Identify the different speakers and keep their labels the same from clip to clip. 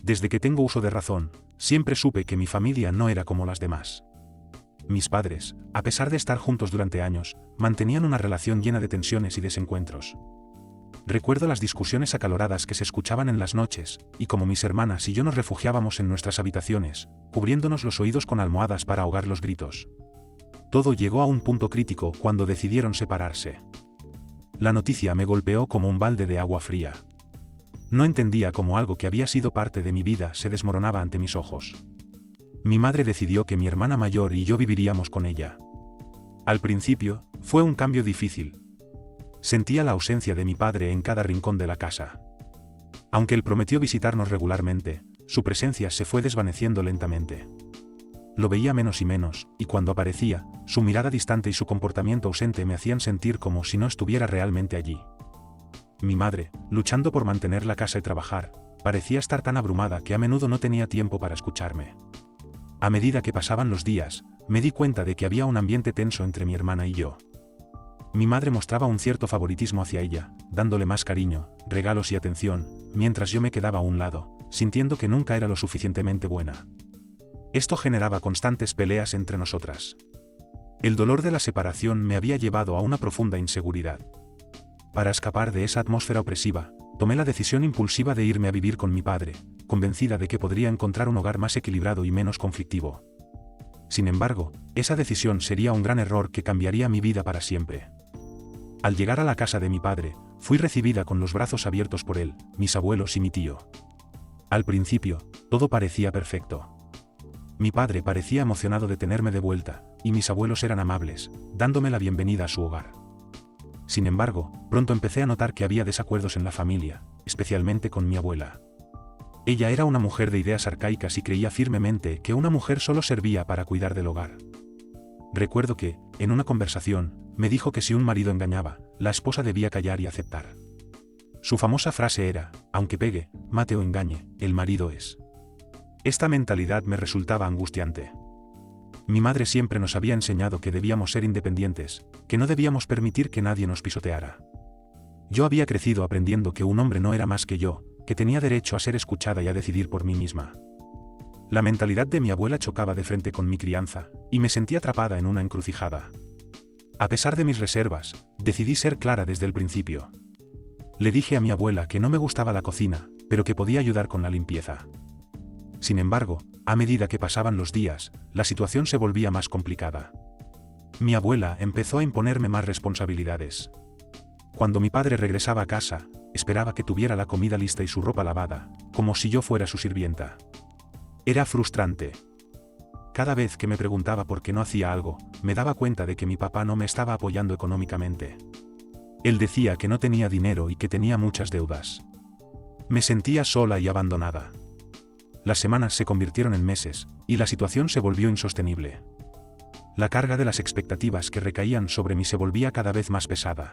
Speaker 1: Desde que tengo uso de razón, siempre supe que mi familia no era como las demás. Mis padres, a pesar de estar juntos durante años, mantenían una relación llena de tensiones y desencuentros. Recuerdo las discusiones acaloradas que se escuchaban en las noches, y como mis hermanas y yo nos refugiábamos en nuestras habitaciones, cubriéndonos los oídos con almohadas para ahogar los gritos. Todo llegó a un punto crítico cuando decidieron separarse. La noticia me golpeó como un balde de agua fría. No entendía cómo algo que había sido parte de mi vida se desmoronaba ante mis ojos. Mi madre decidió que mi hermana mayor y yo viviríamos con ella. Al principio, fue un cambio difícil. Sentía la ausencia de mi padre en cada rincón de la casa. Aunque él prometió visitarnos regularmente, su presencia se fue desvaneciendo lentamente. Lo veía menos y menos, y cuando aparecía, su mirada distante y su comportamiento ausente me hacían sentir como si no estuviera realmente allí. Mi madre, luchando por mantener la casa y trabajar, parecía estar tan abrumada que a menudo no tenía tiempo para escucharme. A medida que pasaban los días, me di cuenta de que había un ambiente tenso entre mi hermana y yo. Mi madre mostraba un cierto favoritismo hacia ella, dándole más cariño, regalos y atención, mientras yo me quedaba a un lado, sintiendo que nunca era lo suficientemente buena. Esto generaba constantes peleas entre nosotras. El dolor de la separación me había llevado a una profunda inseguridad. Para escapar de esa atmósfera opresiva, tomé la decisión impulsiva de irme a vivir con mi padre, convencida de que podría encontrar un hogar más equilibrado y menos conflictivo. Sin embargo, esa decisión sería un gran error que cambiaría mi vida para siempre. Al llegar a la casa de mi padre, fui recibida con los brazos abiertos por él, mis abuelos y mi tío. Al principio, todo parecía perfecto. Mi padre parecía emocionado de tenerme de vuelta, y mis abuelos eran amables, dándome la bienvenida a su hogar. Sin embargo, pronto empecé a notar que había desacuerdos en la familia, especialmente con mi abuela. Ella era una mujer de ideas arcaicas y creía firmemente que una mujer solo servía para cuidar del hogar. Recuerdo que, en una conversación, me dijo que si un marido engañaba, la esposa debía callar y aceptar. Su famosa frase era, aunque pegue, mate o engañe, el marido es. Esta mentalidad me resultaba angustiante. Mi madre siempre nos había enseñado que debíamos ser independientes, que no debíamos permitir que nadie nos pisoteara. Yo había crecido aprendiendo que un hombre no era más que yo, que tenía derecho a ser escuchada y a decidir por mí misma. La mentalidad de mi abuela chocaba de frente con mi crianza, y me sentí atrapada en una encrucijada. A pesar de mis reservas, decidí ser clara desde el principio. Le dije a mi abuela que no me gustaba la cocina, pero que podía ayudar con la limpieza. Sin embargo, a medida que pasaban los días, la situación se volvía más complicada. Mi abuela empezó a imponerme más responsabilidades. Cuando mi padre regresaba a casa, esperaba que tuviera la comida lista y su ropa lavada, como si yo fuera su sirvienta. Era frustrante. Cada vez que me preguntaba por qué no hacía algo, me daba cuenta de que mi papá no me estaba apoyando económicamente. Él decía que no tenía dinero y que tenía muchas deudas. Me sentía sola y abandonada. Las semanas se convirtieron en meses, y la situación se volvió insostenible. La carga de las expectativas que recaían sobre mí se volvía cada vez más pesada.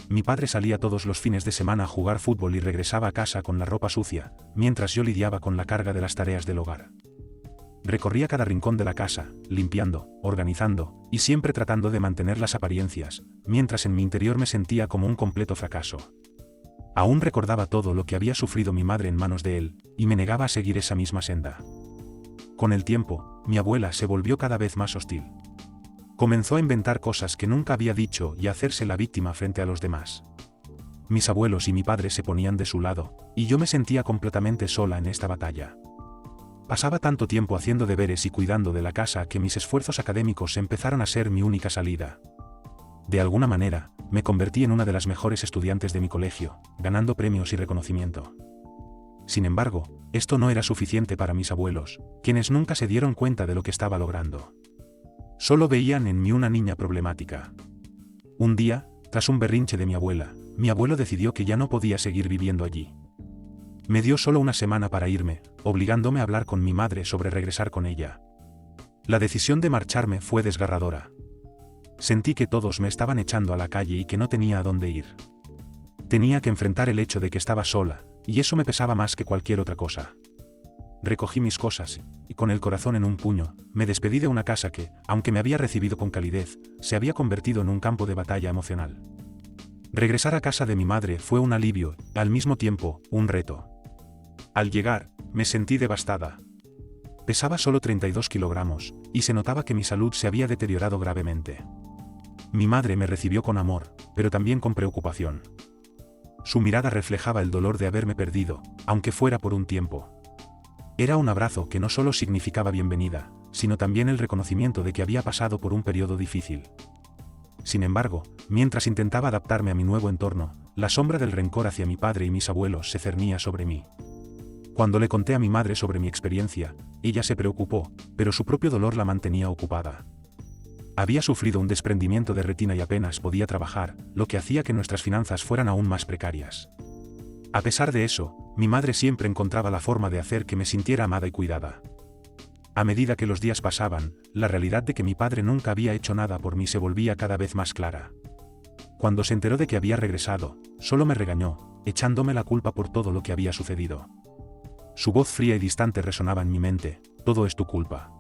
Speaker 1: Mi padre salía todos los fines de semana a jugar fútbol y regresaba a casa con la ropa sucia, mientras yo lidiaba con la carga de las tareas del hogar. Recorría cada rincón de la casa, limpiando, organizando, y siempre tratando de mantener las apariencias, mientras en mi interior me sentía como un completo fracaso. Aún recordaba todo lo que había sufrido mi madre en manos de él, y me negaba a seguir esa misma senda. Con el tiempo, mi abuela se volvió cada vez más hostil. Comenzó a inventar cosas que nunca había dicho y a hacerse la víctima frente a los demás. Mis abuelos y mi padre se ponían de su lado, y yo me sentía completamente sola en esta batalla. Pasaba tanto tiempo haciendo deberes y cuidando de la casa que mis esfuerzos académicos empezaron a ser mi única salida. De alguna manera, me convertí en una de las mejores estudiantes de mi colegio, ganando premios y reconocimiento. Sin embargo, esto no era suficiente para mis abuelos, quienes nunca se dieron cuenta de lo que estaba logrando. Solo veían en mí una niña problemática. Un día, tras un berrinche de mi abuela, mi abuelo decidió que ya no podía seguir viviendo allí. Me dio solo una semana para irme, obligándome a hablar con mi madre sobre regresar con ella. La decisión de marcharme fue desgarradora. Sentí que todos me estaban echando a la calle y que no tenía a dónde ir. Tenía que enfrentar el hecho de que estaba sola, y eso me pesaba más que cualquier otra cosa. Recogí mis cosas, y con el corazón en un puño, me despedí de una casa que, aunque me había recibido con calidez, se había convertido en un campo de batalla emocional. Regresar a casa de mi madre fue un alivio, al mismo tiempo, un reto. Al llegar, me sentí devastada. Pesaba solo 32 kilogramos, y se notaba que mi salud se había deteriorado gravemente. Mi madre me recibió con amor, pero también con preocupación. Su mirada reflejaba el dolor de haberme perdido, aunque fuera por un tiempo. Era un abrazo que no solo significaba bienvenida, sino también el reconocimiento de que había pasado por un periodo difícil. Sin embargo, mientras intentaba adaptarme a mi nuevo entorno, la sombra del rencor hacia mi padre y mis abuelos se cernía sobre mí. Cuando le conté a mi madre sobre mi experiencia, ella se preocupó, pero su propio dolor la mantenía ocupada. Había sufrido un desprendimiento de retina y apenas podía trabajar, lo que hacía que nuestras finanzas fueran aún más precarias. A pesar de eso, mi madre siempre encontraba la forma de hacer que me sintiera amada y cuidada. A medida que los días pasaban, la realidad de que mi padre nunca había hecho nada por mí se volvía cada vez más clara. Cuando se enteró de que había regresado, solo me regañó, echándome la culpa por todo lo que había sucedido. Su voz fría y distante resonaba en mi mente: todo es tu culpa.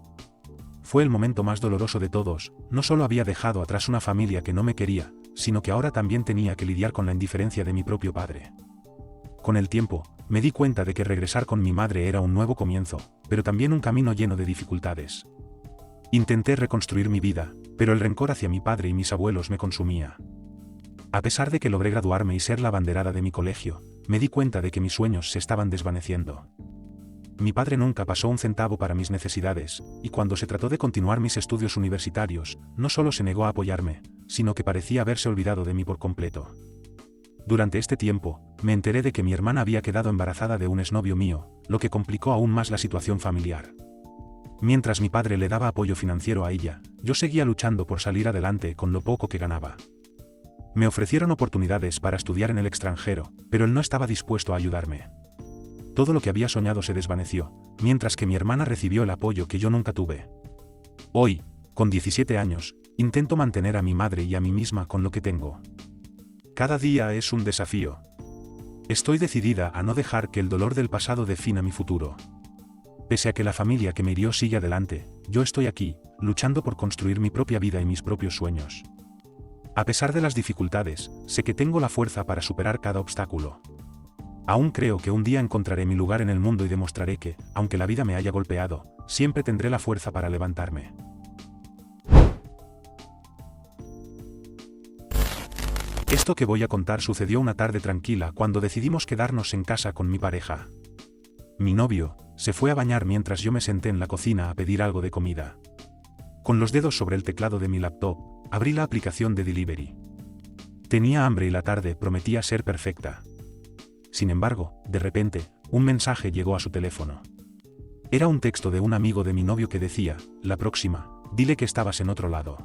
Speaker 1: Fue el momento más doloroso de todos. No solo había dejado atrás una familia que no me quería, sino que ahora también tenía que lidiar con la indiferencia de mi propio padre. Con el tiempo, me di cuenta de que regresar con mi madre era un nuevo comienzo, pero también un camino lleno de dificultades. Intenté reconstruir mi vida, pero el rencor hacia mi padre y mis abuelos me consumía. A pesar de que logré graduarme y ser la abanderada de mi colegio, me di cuenta de que mis sueños se estaban desvaneciendo. Mi padre nunca pasó un centavo para mis necesidades, y cuando se trató de continuar mis estudios universitarios, no solo se negó a apoyarme, sino que parecía haberse olvidado de mí por completo. Durante este tiempo, me enteré de que mi hermana había quedado embarazada de un exnovio mío, lo que complicó aún más la situación familiar. Mientras mi padre le daba apoyo financiero a ella, yo seguía luchando por salir adelante con lo poco que ganaba. Me ofrecieron oportunidades para estudiar en el extranjero, pero él no estaba dispuesto a ayudarme. Todo lo que había soñado se desvaneció, mientras que mi hermana recibió el apoyo que yo nunca tuve. Hoy, con 17 años, intento mantener a mi madre y a mí misma con lo que tengo. Cada día es un desafío. Estoy decidida a no dejar que el dolor del pasado defina mi futuro. Pese a que la familia que me hirió sigue adelante, yo estoy aquí, luchando por construir mi propia vida y mis propios sueños. A pesar de las dificultades, sé que tengo la fuerza para superar cada obstáculo. Aún creo que un día encontraré mi lugar en el mundo y demostraré que, aunque la vida me haya golpeado, siempre tendré la fuerza para levantarme. Esto que voy a contar sucedió una tarde tranquila cuando decidimos quedarnos en casa con mi pareja. Mi novio se fue a bañar mientras yo me senté en la cocina a pedir algo de comida. Con los dedos sobre el teclado de mi laptop, abrí la aplicación de Delivery. Tenía hambre y la tarde prometía ser perfecta. Sin embargo, de repente, un mensaje llegó a su teléfono. Era un texto de un amigo de mi novio que decía: la próxima, dile que estabas en otro lado.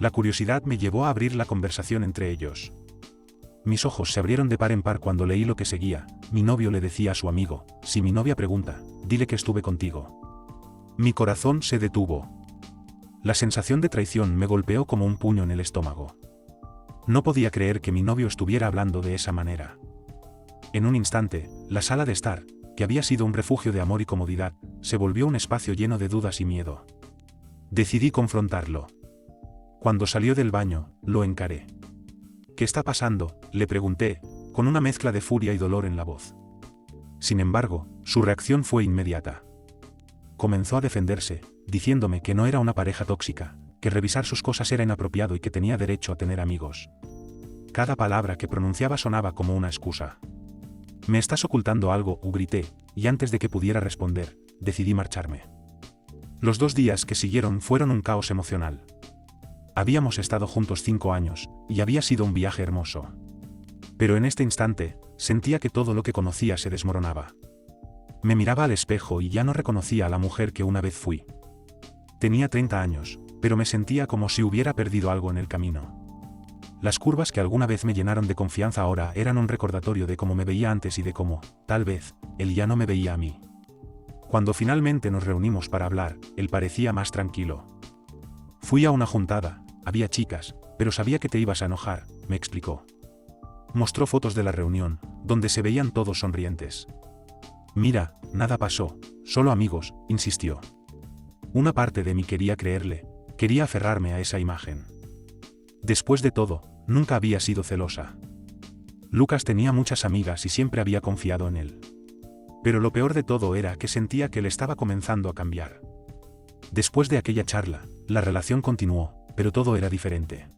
Speaker 1: La curiosidad me llevó a abrir la conversación entre ellos. Mis ojos se abrieron de par en par cuando leí lo que seguía. Mi novio le decía a su amigo: si mi novia pregunta, dile que estuve contigo. Mi corazón se detuvo. La sensación de traición me golpeó como un puño en el estómago. No podía creer que mi novio estuviera hablando de esa manera. En un instante, la sala de estar, que había sido un refugio de amor y comodidad, se volvió un espacio lleno de dudas y miedo. Decidí confrontarlo. Cuando salió del baño, lo encaré. ¿Qué está pasando?, le pregunté, con una mezcla de furia y dolor en la voz. Sin embargo, su reacción fue inmediata. Comenzó a defenderse, diciéndome que no era una pareja tóxica, que revisar sus cosas era inapropiado y que tenía derecho a tener amigos. Cada palabra que pronunciaba sonaba como una excusa. «¿Me estás ocultando algo?», grité, y antes de que pudiera responder, decidí marcharme. Los 2 días que siguieron fueron un caos emocional. Habíamos estado juntos 5 años, y había sido un viaje hermoso. Pero en este instante, sentía que todo lo que conocía se desmoronaba. Me miraba al espejo y ya no reconocía a la mujer que una vez fui. Tenía 30 años, pero me sentía como si hubiera perdido algo en el camino. Las curvas que alguna vez me llenaron de confianza ahora eran un recordatorio de cómo me veía antes y de cómo, tal vez, él ya no me veía a mí. Cuando finalmente nos reunimos para hablar, él parecía más tranquilo. Fui a una juntada, había chicas, pero sabía que te ibas a enojar, me explicó. Mostró fotos de la reunión, donde se veían todos sonrientes. Mira, nada pasó, solo amigos, insistió. Una parte de mí quería creerle, quería aferrarme a esa imagen. Después de todo, nunca había sido celosa. Lucas tenía muchas amigas y siempre había confiado en él. Pero lo peor de todo era que sentía que él estaba comenzando a cambiar. Después de aquella charla, la relación continuó, pero todo era diferente.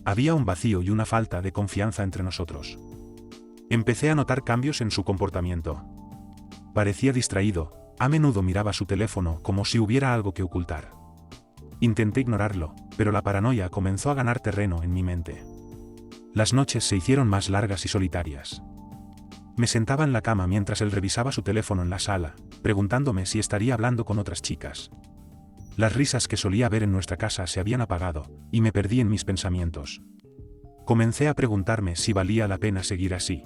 Speaker 1: Había un vacío y una falta de confianza entre nosotros. Empecé a notar cambios en su comportamiento. Parecía distraído, a menudo miraba su teléfono como si hubiera algo que ocultar. Intenté ignorarlo, pero la paranoia comenzó a ganar terreno en mi mente. Las noches se hicieron más largas y solitarias. Me sentaba en la cama mientras él revisaba su teléfono en la sala, preguntándome si estaría hablando con otras chicas. Las risas que solía ver en nuestra casa se habían apagado, y me perdí en mis pensamientos. Comencé a preguntarme si valía la pena seguir así.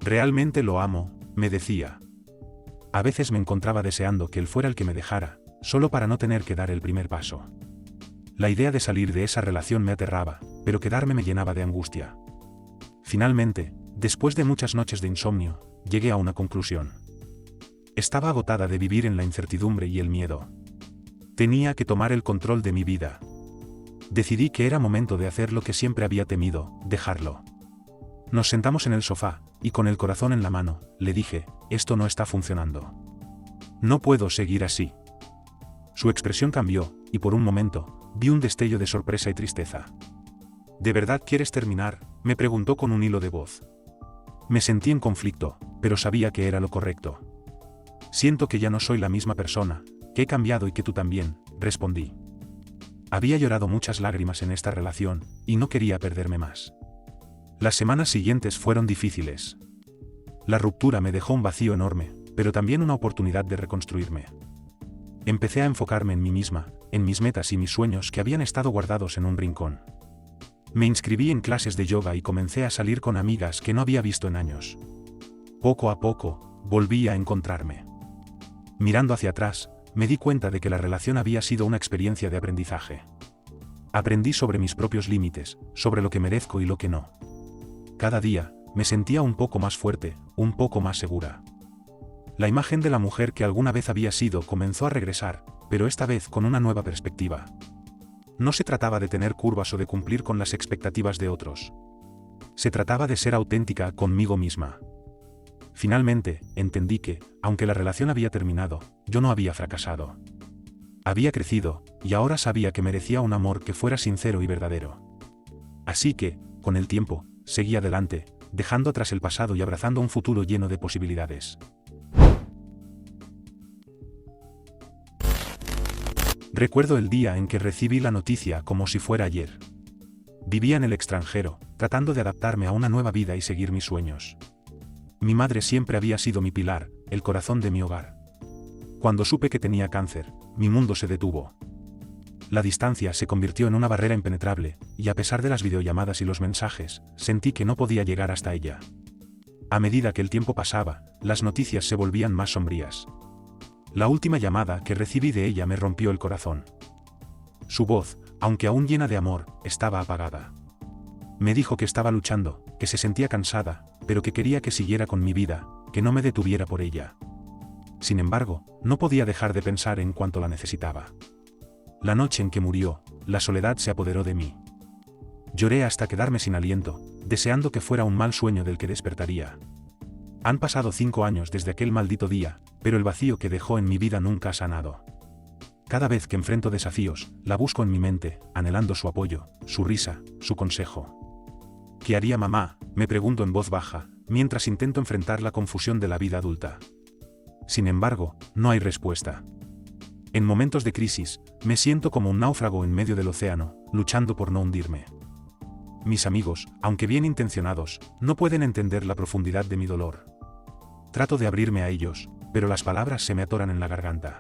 Speaker 1: Realmente lo amo, me decía. A veces me encontraba deseando que él fuera el que me dejara, solo para no tener que dar el primer paso. La idea de salir de esa relación me aterraba, pero quedarme me llenaba de angustia. Finalmente, después de muchas noches de insomnio, llegué a una conclusión. Estaba agotada de vivir en la incertidumbre y el miedo. Tenía que tomar el control de mi vida. Decidí que era momento de hacer lo que siempre había temido, dejarlo. Nos sentamos en el sofá, y con el corazón en la mano, le dije, esto no está funcionando. No puedo seguir así. Su expresión cambió, y por un momento, vi un destello de sorpresa y tristeza. ¿De verdad quieres terminar?, me preguntó con un hilo de voz. Me sentí en conflicto, pero sabía que era lo correcto. Siento que ya no soy la misma persona, que he cambiado y que tú también, respondí. Había llorado muchas lágrimas en esta relación, y no quería perderme más. Las semanas siguientes fueron difíciles. La ruptura me dejó un vacío enorme, pero también una oportunidad de reconstruirme. Empecé a enfocarme en mí misma, en mis metas y mis sueños que habían estado guardados en un rincón. Me inscribí en clases de yoga y comencé a salir con amigas que no había visto en años. Poco a poco, volví a encontrarme. Mirando hacia atrás, me di cuenta de que la relación había sido una experiencia de aprendizaje. Aprendí sobre mis propios límites, sobre lo que merezco y lo que no. Cada día, me sentía un poco más fuerte, un poco más segura. La imagen de la mujer que alguna vez había sido comenzó a regresar, pero esta vez con una nueva perspectiva. No se trataba de tener curvas o de cumplir con las expectativas de otros. Se trataba de ser auténtica conmigo misma. Finalmente, entendí que, aunque la relación había terminado, yo no había fracasado. Había crecido, y ahora sabía que merecía un amor que fuera sincero y verdadero. Así que, con el tiempo, seguí adelante, dejando atrás el pasado y abrazando un futuro lleno de posibilidades. Recuerdo el día en que recibí la noticia como si fuera ayer. Vivía en el extranjero, tratando de adaptarme a una nueva vida y seguir mis sueños. Mi madre siempre había sido mi pilar, el corazón de mi hogar. Cuando supe que tenía cáncer, mi mundo se detuvo. La distancia se convirtió en una barrera impenetrable, y a pesar de las videollamadas y los mensajes, sentí que no podía llegar hasta ella. A medida que el tiempo pasaba, las noticias se volvían más sombrías. La última llamada que recibí de ella me rompió el corazón. Su voz, aunque aún llena de amor, estaba apagada. Me dijo que estaba luchando, que se sentía cansada, pero que quería que siguiera con mi vida, que no me detuviera por ella. Sin embargo, no podía dejar de pensar en cuánto la necesitaba. La noche en que murió, la soledad se apoderó de mí. Lloré hasta quedarme sin aliento, deseando que fuera un mal sueño del que despertaría. Han pasado 5 años desde aquel maldito día, pero el vacío que dejó en mi vida nunca ha sanado. Cada vez que enfrento desafíos, la busco en mi mente, anhelando su apoyo, su risa, su consejo. ¿Qué haría mamá?, me pregunto en voz baja, mientras intento enfrentar la confusión de la vida adulta. Sin embargo, no hay respuesta. En momentos de crisis, me siento como un náufrago en medio del océano, luchando por no hundirme. Mis amigos, aunque bien intencionados, no pueden entender la profundidad de mi dolor. Trato de abrirme a ellos, pero las palabras se me atoran en la garganta.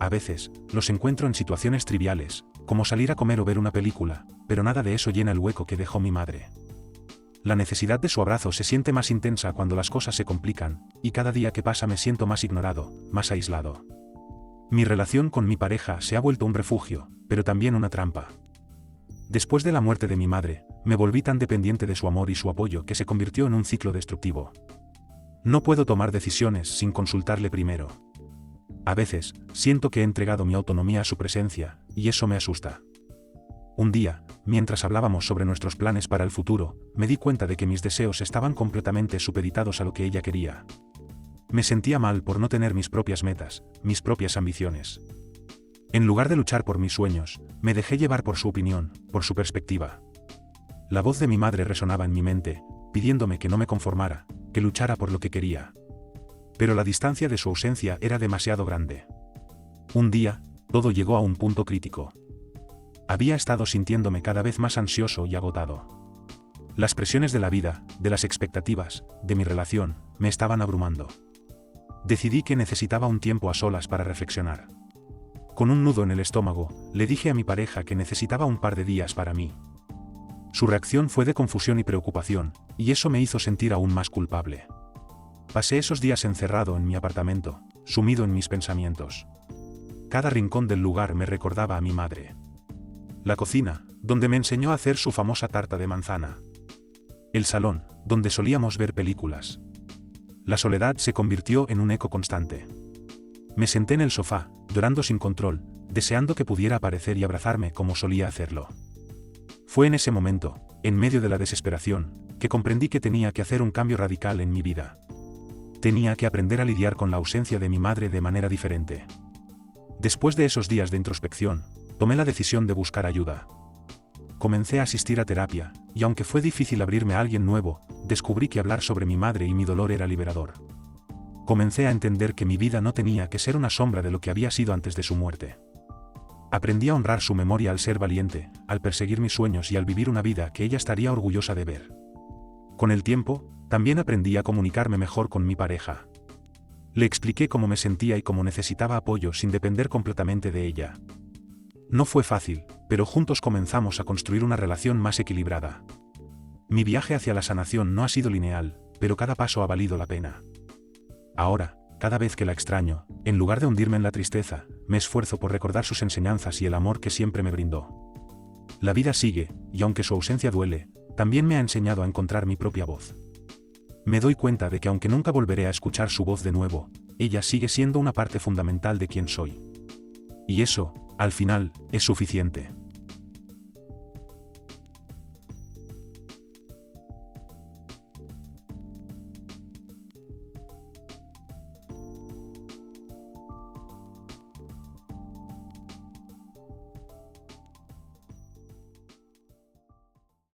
Speaker 1: A veces, los encuentro en situaciones triviales, como salir a comer o ver una película, pero nada de eso llena el hueco que dejó mi madre. La necesidad de su abrazo se siente más intensa cuando las cosas se complican, y cada día que pasa me siento más ignorado, más aislado. Mi relación con mi pareja se ha vuelto un refugio, pero también una trampa. Después de la muerte de mi madre, me volví tan dependiente de su amor y su apoyo que se convirtió en un ciclo destructivo. No puedo tomar decisiones sin consultarle primero. A veces, siento que he entregado mi autonomía a su presencia, y eso me asusta. Un día, mientras hablábamos sobre nuestros planes para el futuro, me di cuenta de que mis deseos estaban completamente supeditados a lo que ella quería. Me sentía mal por no tener mis propias metas, mis propias ambiciones. En lugar de luchar por mis sueños, me dejé llevar por su opinión, por su perspectiva. La voz de mi madre resonaba en mi mente, pidiéndome que no me conformara, que luchara por lo que quería. Pero la distancia de su ausencia era demasiado grande. Un día, todo llegó a un punto crítico. Había estado sintiéndome cada vez más ansioso y agotado. Las presiones de la vida, de las expectativas, de mi relación, me estaban abrumando. Decidí que necesitaba un tiempo a solas para reflexionar. Con un nudo en el estómago, le dije a mi pareja que necesitaba un par de días para mí. Su reacción fue de confusión y preocupación, y eso me hizo sentir aún más culpable. Pasé esos días encerrado en mi apartamento, sumido en mis pensamientos. Cada rincón del lugar me recordaba a mi madre. La cocina, donde me enseñó a hacer su famosa tarta de manzana. El salón, donde solíamos ver películas. La soledad se convirtió en un eco constante. Me senté en el sofá, llorando sin control, deseando que pudiera aparecer y abrazarme como solía hacerlo. Fue en ese momento, en medio de la desesperación, que comprendí que tenía que hacer un cambio radical en mi vida. Tenía que aprender a lidiar con la ausencia de mi madre de manera diferente. Después de esos días de introspección, tomé la decisión de buscar ayuda. Comencé a asistir a terapia, y aunque fue difícil abrirme a alguien nuevo, descubrí que hablar sobre mi madre y mi dolor era liberador. Comencé a entender que mi vida no tenía que ser una sombra de lo que había sido antes de su muerte. Aprendí a honrar su memoria al ser valiente, al perseguir mis sueños y al vivir una vida que ella estaría orgullosa de ver. Con el tiempo, también aprendí a comunicarme mejor con mi pareja. Le expliqué cómo me sentía y cómo necesitaba apoyo sin depender completamente de ella. No fue fácil, pero juntos comenzamos a construir una relación más equilibrada. Mi viaje hacia la sanación no ha sido lineal, pero cada paso ha valido la pena. Ahora, cada vez que la extraño, en lugar de hundirme en la tristeza, me esfuerzo por recordar sus enseñanzas y el amor que siempre me brindó. La vida sigue, y aunque su ausencia duele, también me ha enseñado a encontrar mi propia voz. Me doy cuenta de que aunque nunca volveré a escuchar su voz de nuevo, ella sigue siendo una parte fundamental de quien soy. Y eso, al final, es suficiente.